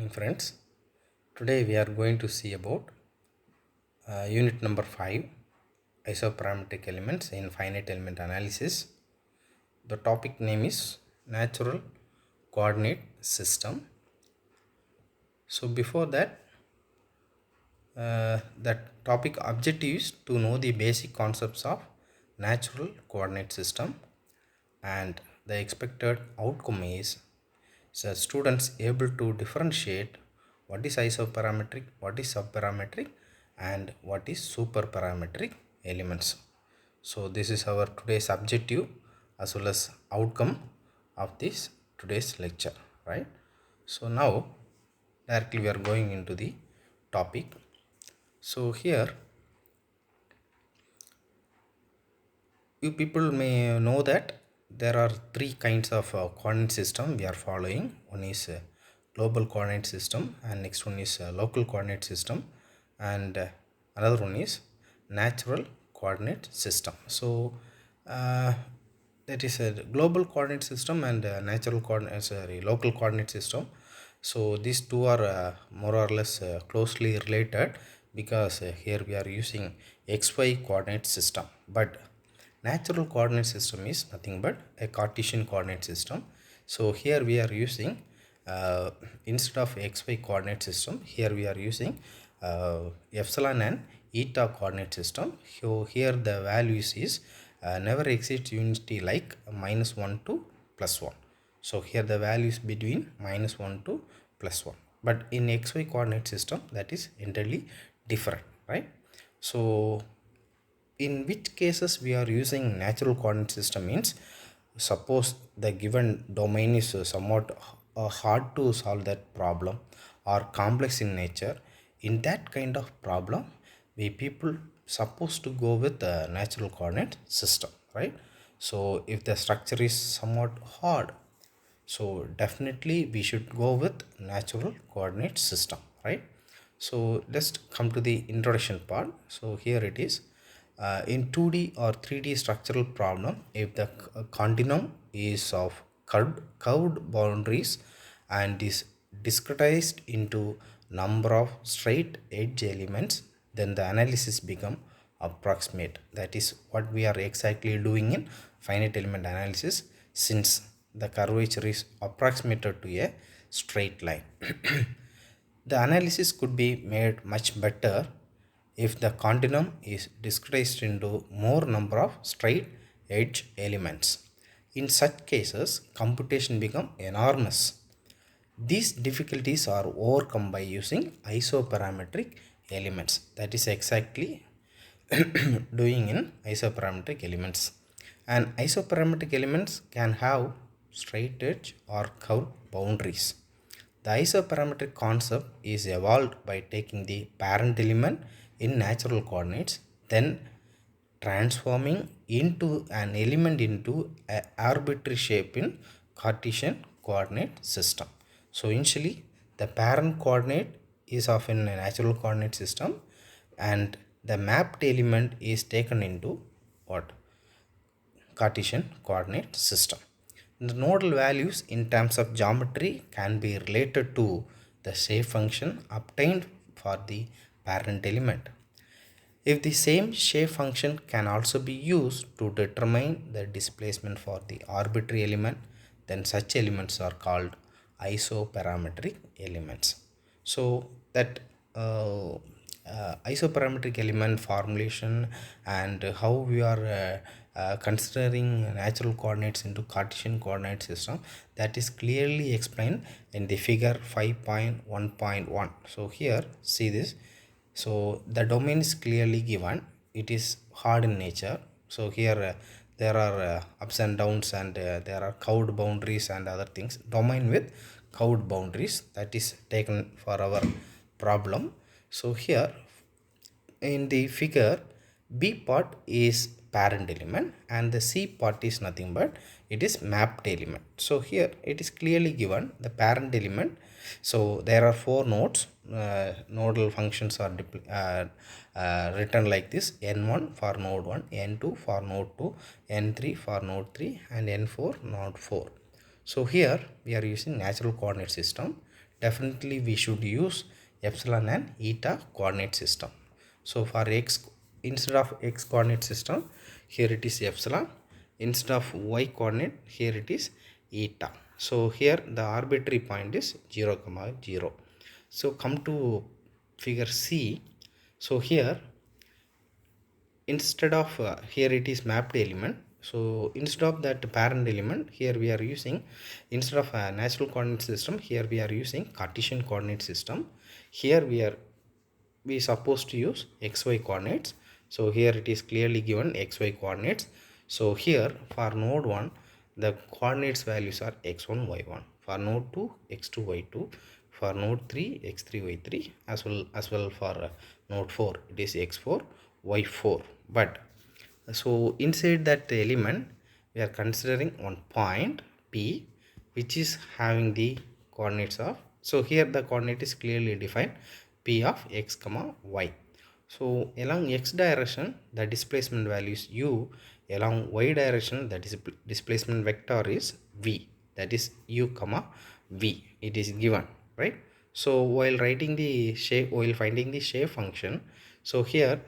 morning, friends. Today we are going to see about unit number 5, isoparametric elements in finite element analysis. The topic name is natural coordinate system. So before that, that topic objective is to know the basic concepts of natural coordinate system, and the expected outcome is so students able to differentiate what is isoparametric, what is subparametric, and what is superparametric elements. So this is our today's objective as well as outcome of this today's lecture, right? So now directly we are going into the topic. So here you people may know that there are three kinds of coordinate system we are following. One is global coordinate system, and next one is local coordinate system, and another one is natural coordinate system. So that is a global coordinate system and natural coordinate, sorry, local coordinate system. So these two are more or less closely related, because here we are using xy coordinate system, but natural coordinate system is nothing but a Cartesian coordinate system. So here we are using instead of xy coordinate system, here we are using epsilon and eta coordinate system. So here the values is never exceeds unity, like -1 to +1. So here the values between -1 to +1, but in xy coordinate system that is entirely different, right? So in which cases we are using natural coordinate system means, suppose the given domain is somewhat hard to solve that problem or complex in nature. In that kind of problem, we people supposed to go with the natural coordinate system, right? So if the structure is somewhat hard, so definitely we should go with natural coordinate system, right? So let's come to the introduction part. So here it is. In 2D or 3D structural problem, if the continuum is of curved boundaries and is discretized into number of straight edge elements, then the analysis become approximate. That is what we are exactly doing in finite element analysis, since the curvature is approximated to a straight line. The analysis could be made much better if the continuum is discretized into more number of straight edge elements. In such cases, computation becomes enormous. These difficulties are overcome by using isoparametric elements. That is exactly doing in isoparametric elements. And isoparametric elements can have straight edge or curved boundaries. The isoparametric concept is evolved by taking the parent element in natural coordinates, then transforming into an element into an arbitrary shape in Cartesian coordinate system. So initially the parent coordinate is of a natural coordinate system, and the mapped element is taken into what? Cartesian coordinate system. The nodal values in terms of geometry can be related to the shape function obtained for the parent element. If the same shape function can also be used to determine the displacement for the arbitrary element, then such elements are called isoparametric elements. So that isoparametric element formulation and how we are considering natural coordinates into Cartesian coordinate system, that is clearly explained in the figure 5.1.1. So here see this. So the domain is clearly given. It is hard in nature. So here there are ups and downs, and there are curved boundaries and other things. Domain with curved boundaries, that is taken for our problem. So here in the figure, B part is parent element and the C part is nothing but it is mapped element. So here it is clearly given the parent element. So there are four nodes. Nodal functions are written like this: n1 for node 1, n2 for node 2, n3 for node 3, and n4 node 4. So here we are using natural coordinate system. definitely we should use epsilon and eta coordinate system. So for x, instead of x coordinate system, here it is epsilon, instead of y coordinate, here it is eta. So here the arbitrary point is 0 comma 0. So come to figure C. So here instead of here it is mapped element, so instead of that parent element, here we are using, instead of a natural coordinate system, here we are using Cartesian coordinate system. Here we supposed to use xy coordinates. So here it is clearly given xy coordinates. So here for node 1 the coordinates values are x1 y1, for node 2 x2 y2, for node 3 x3 y3, as well for node 4 it is x4 y4. But so inside that element we are considering one point P which is having the coordinates of, so here the coordinate is clearly defined, P of x comma y. So along x direction the displacement value is u, along y direction that is displacement vector is v, that is u comma v, it is given, right? So while writing the shape, while finding the shape function, so here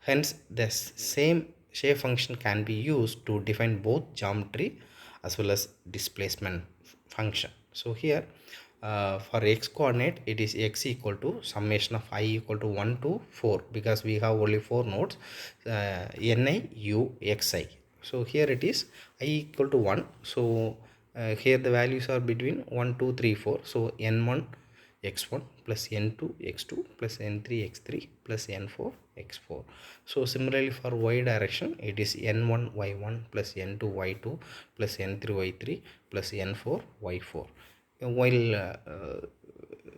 hence the same shape function can be used to define both geometry as well as displacement function. So here for x coordinate it is x equal to summation of I equal to 1 to 4, because we have only 4 nodes, ni u xi. So here it is I equal to 1. So here the values are between 1 2 3 4. So n1 x1 plus n2 x2 plus n3 x3 plus n4 x4. So similarly for y direction it is n1 y1 plus n2 y2 plus n3 y3 plus n4 y4. While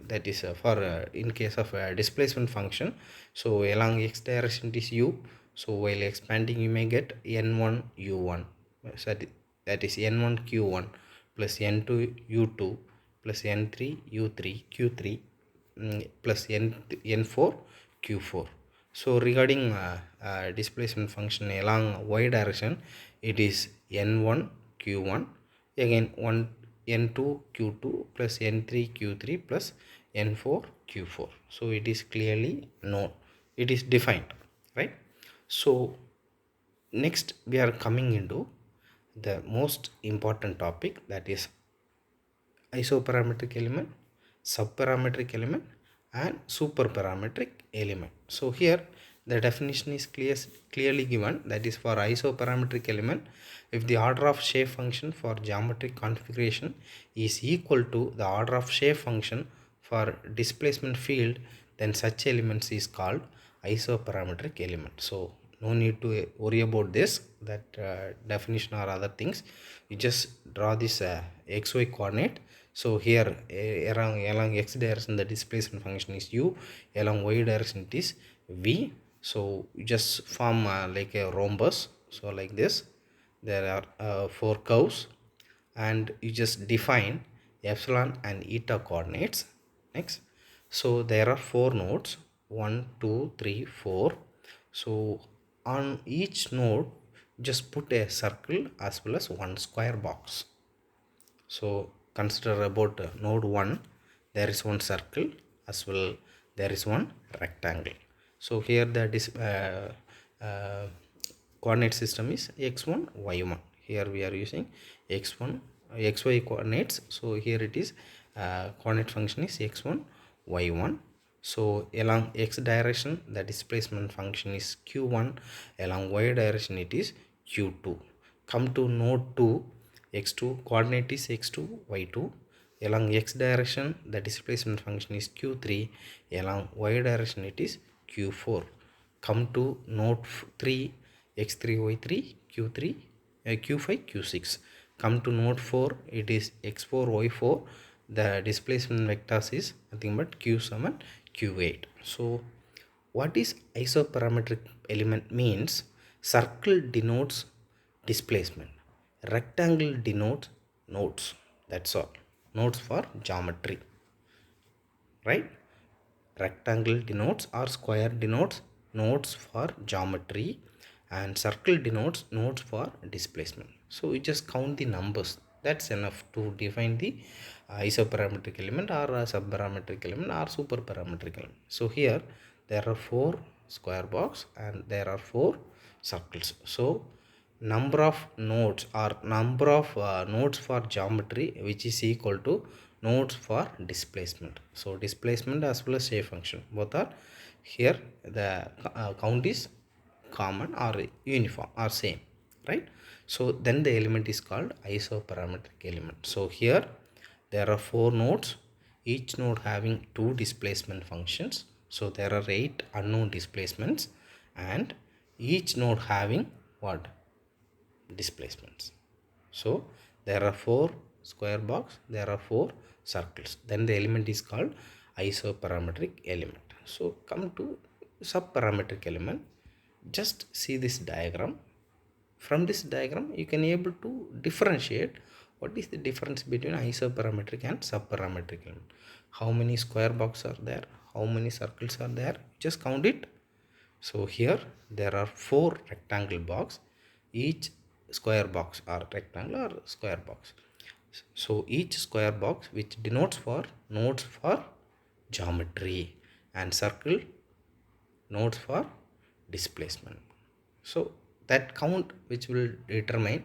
that is for in case of displacement function, so along x direction it is u, so while expanding you may get n1 u1, so that is n1 q1 plus n2 u2 plus n3 u3 q3 plus n4 q4. So regarding displacement function along y direction it is n1 q1, again 1 n2 q2 plus n3 q3 plus n4 q4. So it is clearly known, it is defined, right? So next we are coming into the most important topic, that is isoparametric element, subparametric element and superparametric element. So here the definition is clearly given, that is for isoparametric element, if the order of shape function for geometric configuration is equal to the order of shape function for displacement field, then such elements is called isoparametric element. So no need to worry about this, that definition or other things. You just draw this xy coordinate. So here along x direction the displacement function is u, along y direction it is v. So you just form like a rhombus, so like this there are 4 curves, and you just define epsilon and eta coordinates. Next, so there are 4 nodes, 1 2 3 4. So on each node just put a circle as well as one square box. So consider about node 1 there is one circle as well there is one rectangle. So here the uh, coordinate system is x1 y1. Here we are using x1 xy coordinates. So here it is coordinate function is x1 y1. So along x direction the displacement function is q1, along y direction it is q2. Come to node 2, x2 coordinate is x2 y2, along x direction the displacement function is q3, along y direction it is q4. Come to node 3, x3 y3 q3 q5 q6. Come to node 4, it is x4 y4, the displacement vectors is nothing but q7 q8. So what is isoparametric element means? Circle denotes displacement, rectangle denotes nodes, that's all. Nodes for geometry, right? Rectangle denotes or square denotes nodes for geometry, and circle denotes nodes for displacement. So we just count the numbers. That's enough to define the isoparametric element or a subparametric element or superparametric element. So here there are four square box and there are four circles. So number of nodes or number of nodes for geometry which is equal to nodes for displacement. So displacement as well as shape function both are here, the count is common or uniform or same, right? So then the element is called isoparametric element. So here there are four nodes, each node having two displacement functions. So there are 8 unknown displacements and each node having what? Displacements. So there are four square box, there are four circles, then the element is called isoparametric element. So come to subparametric element. Just see this diagram. From this diagram you can able to differentiate what is the difference between isoparametric and subparametric element. How many square box are there, how many circles are there, just count it. So here there are four rectangle box, each square box or rectangle or square box. So each square box which denotes for nodes for geometry and circle nodes for displacement. So that count which will determine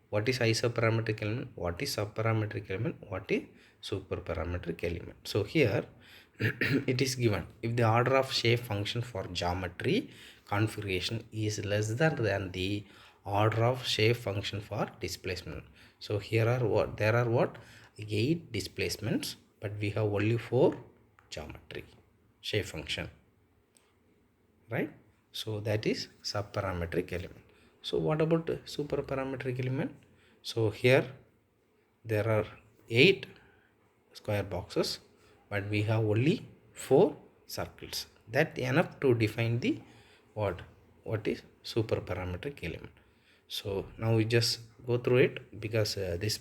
what is isoparametric element, what is subparametric element, what is superparametric element. So here it is given if the order of shape function for geometry configuration is less than the order of shape function for displacement. So here are what there are what 8 displacements, but we have only 4 geometry shape function, right? So that is subparametric element. So what about superparametric element? So here there are 8 square boxes, but we have only 4 circles. That enough to define the what is superparametric element. So now we just go through it because this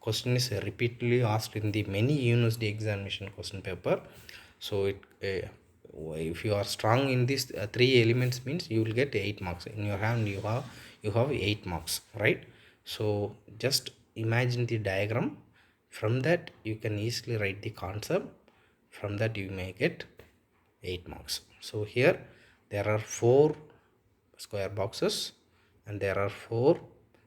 question is repeatedly asked in the many university examination question paper. So it if you are strong in these three elements means you will get 8 marks. In your hand you have 8 marks, right? So just imagine the diagram. From that you can easily write the concept. From that you may get 8 marks. So here there are 4 square boxes and there are 4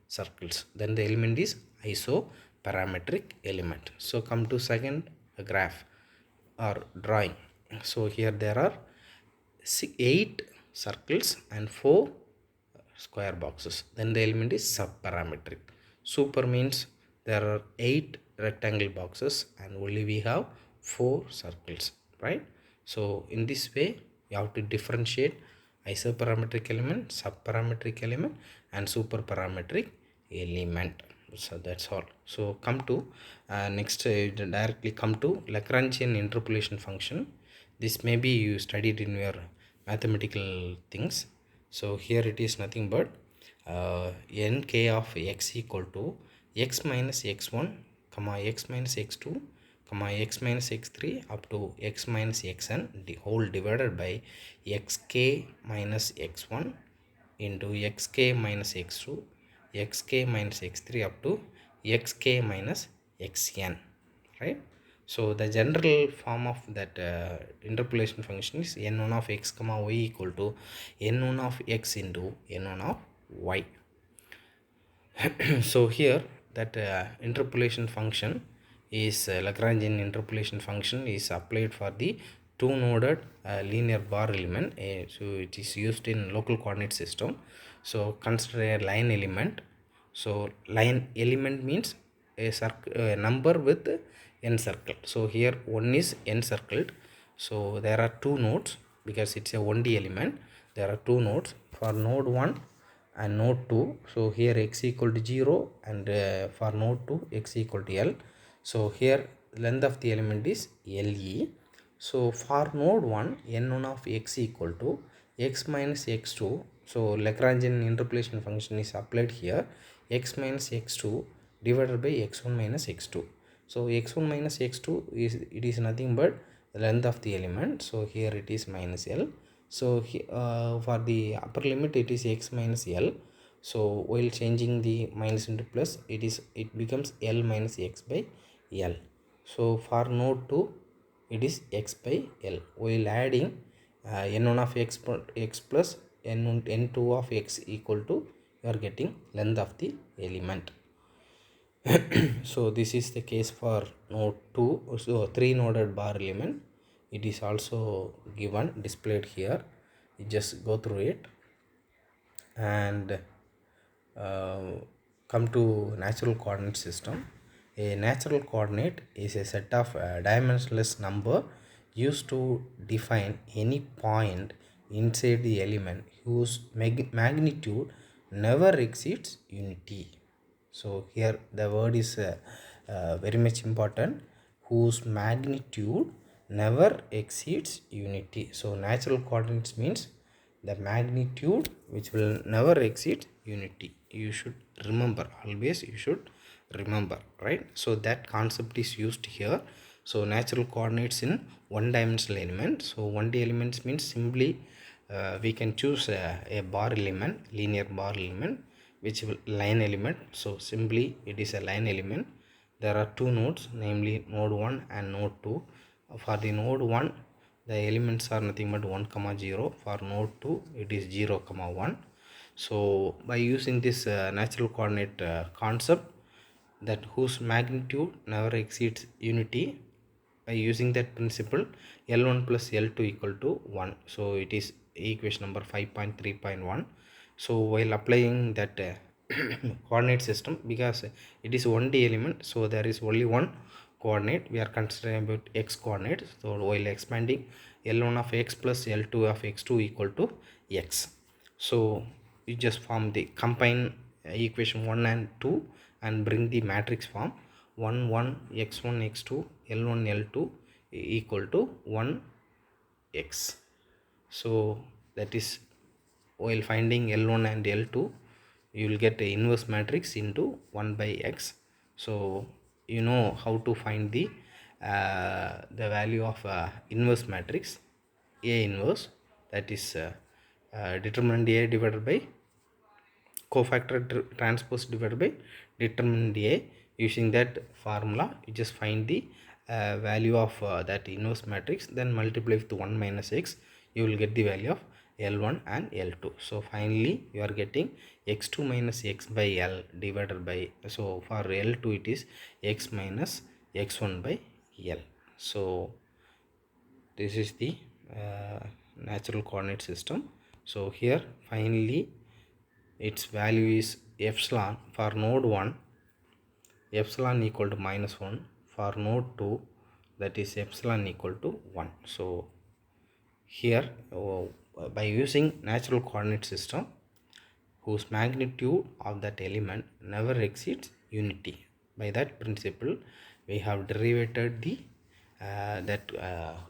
circles, then the element is isoparametric element. So come to second graph or drawing. So here there are 8 circles and 4 square boxes, then the element is subparametric. Super means there are 8 rectangle boxes and only we have 4 circles, right? So in this way you have to differentiate isoparametric element, subparametric element and superparametric element. So that's all. So come to next directly come to Lagrangian interpolation function. This may be you studied in your mathematical things. So here it is nothing but nk of x equal to x minus x1 comma x minus x2 comma x minus x3 up to x minus xn the whole divided by xk minus x1 into xk minus x2 xk minus x3 up to xk minus xn, right? So the general form of that interpolation function is n1 of x comma y equal to n1 of x into n1 of y. So here that interpolation function is Lagrangian interpolation function is applied for the two noded linear bar element. So it is used in local coordinate system. So consider a line element. So line element means a number with n circle. So here one is n circled. So there are two nodes because it's a 1D element. There are two nodes for node 1 and node 2. So here x equal to 0 and for node 2 x equal to L. So here length of the element is LE. So for node 1 n1 of x equal to x minus x2. So Lagrangian interpolation function is applied here. X minus x2 divided by x1 minus x2. So x1 minus x2 is nothing but the length of the element. So here it is minus L. So for the upper limit it is x minus L. So while changing the minus into plus, it becomes L minus x by L. So for node 2 it is x by L. While adding n1 of x plus n2 of x equal to, you are getting length of the element. So this is the case for node 2. So 3 noded bar element, it is also given displayed here. You just go through it and uh, come to natural coordinate system. A natural coordinate is a set of dimensionless number used to define any point inside the element whose magnitude never exceeds unity. So here the word is very much important, whose magnitude never exceeds unity. So natural coordinates means the magnitude which will never exceed unity. You should remember, always you should remember, right? So that concept is used here. So natural coordinates in one dimensional element. So 1D elements means simply we can choose a bar element, linear bar element, which will line element. So simply it is a line element. There are two nodes, namely node 1 and node 2. For the node 1, the elements are nothing but 1 comma 0. For node 2 it is 0 comma 1. So by using this natural coordinate concept, that whose magnitude never exceeds unity, by using that principle, L1 plus L2 equal to 1. So it is equation number 5.3.1. So while applying that coordinate system, because it is 1D element, so there is only one coordinate, we are considering about x coordinate. So while expanding, L1 of x plus L2 of x2 equal to x. So you just form the combine equation 1 and 2 and bring the matrix form 1 1 x1 x2 L1 L2 equal to 1 x. So that is, while finding L1 and L2, you will get a inverse matrix into 1 by x. So you know how to find the value of inverse matrix A inverse, that is determinant A divided by cofactor transpose divided by determinant A. Using that formula, you just find the value of that inverse matrix, then multiply with 1 minus x, you will get the value of L1 and L2. So finally you are getting x2 minus x by L divided by, so for L2 it is x minus x1 by L. So this is the natural coordinate system. So here finally its value is epsilon. For node 1, epsilon equal to minus 1. For node 2, that is epsilon equal to 1. So here by using natural coordinate system, whose magnitude of that element never exceeds unity, by that principle we have derived the that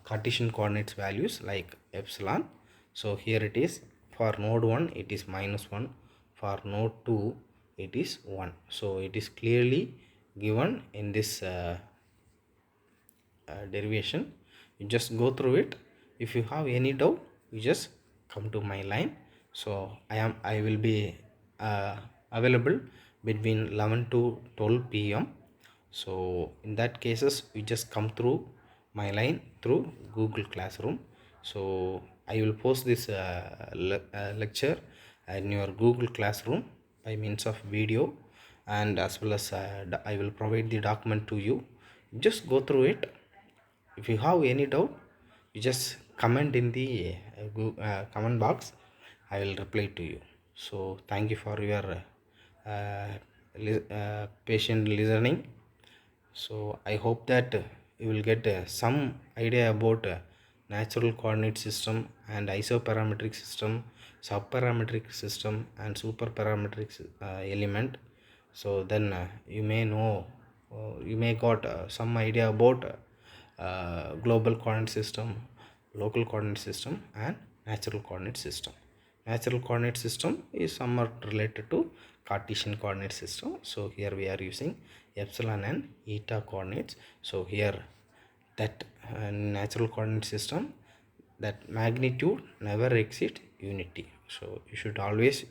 Cartesian coordinates values like epsilon. So here it is, for node 1 it is minus 1, for node 2 it is 1. So it is clearly given in this derivation. You just go through it. If you have any doubt, you just come to my line. So I will be available between 11 to 12 p.m. So in that cases, you just come through my line through Google Classroom. So I will post this lecture in your Google Classroom by means of video, and as well as I will provide the document to you. Just go through it. If you have any doubt, you just comment in the comment box. I will reply to you. So thank you for your patient listening. So I hope that you will get some idea about natural coordinate system and isoparametric system, subparametric system and superparametric element. So then you may know, you may got some idea about global coordinate system, local coordinate system and natural coordinate system. Natural coordinate system is somewhat related to Cartesian coordinate system. So here we are using epsilon and eta coordinates. So here that natural coordinate system, that magnitude never exceed unity. So you should always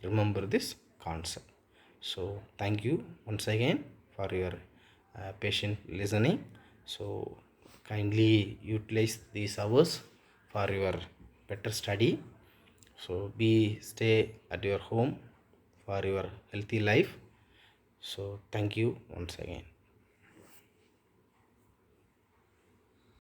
remember this concept. So thank you once again for your patient listening. So kindly utilize these hours for your better study. So be stay at your home for your healthy life. So thank you once again.